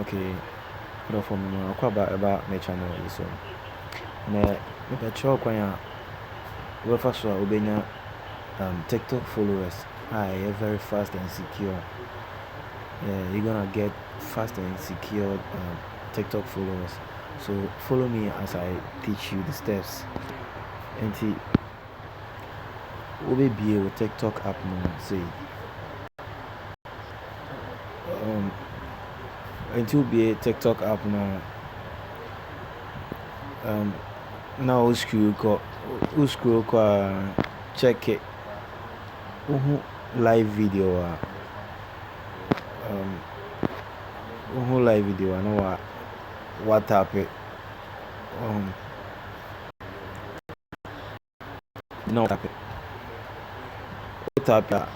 Okay, no for me, I'll call about my channel. So, na if I try kwan we first of all TikTok followers. You're very fast and secure. Yeah, you're gonna get fast and secure TikTok followers. So follow me as I teach you the steps. And see, we'll be with TikTok app now. See, and you'll be a TikTok app now. Now who scroll check it. Live video live video I know what happened. No tap it. Tap it.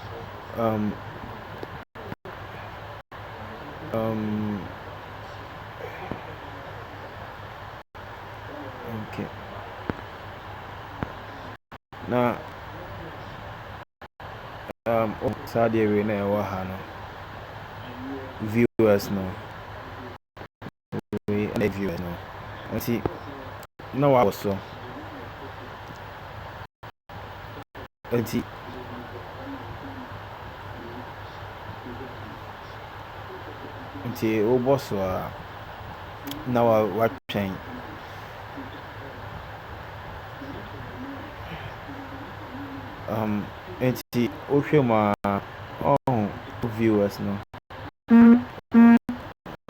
Okay. Now Saudi Arabia na viewers no. We viewers no. And see now I was so. And see nti wo so a na wa twɛn nti wohwɛ mu a viewers no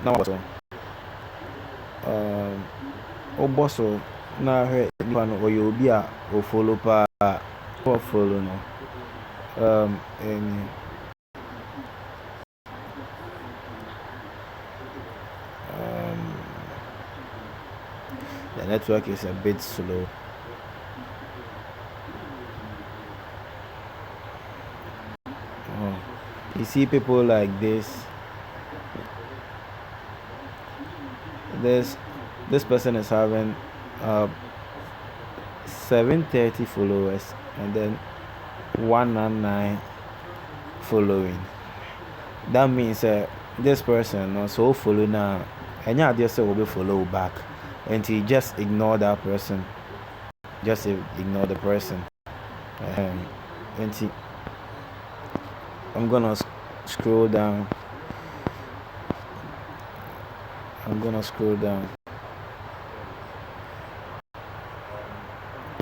na wa so wo so na hwɛ nipa no ɔyɛ obi a o follow pa o follow no the network is a bit slow. You see people like this person is having 730 followers and then 199 following. That means this person also follow now and yeah just will be follow back and you just ignore that person, just ignore the person. And see, I'm gonna scroll down.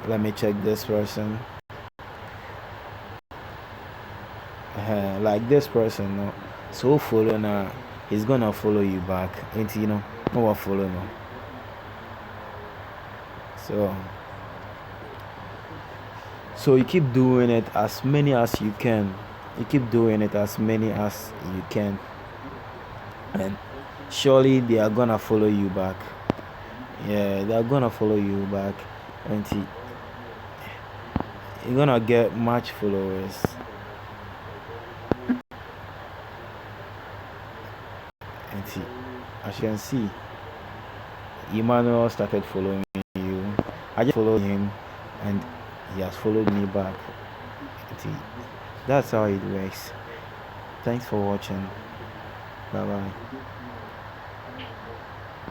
Let me check this person. Like this person, no. So follow now, he's gonna follow you back. And no one follow no. So you keep doing it as many as you can. And surely they are gonna follow you back. Yeah, they are gonna follow you back. And you're gonna get much followers. And as you can see, Emmanuel started following you. I just followed him and he has followed me back. That's how it works. Thanks for watching. Bye bye.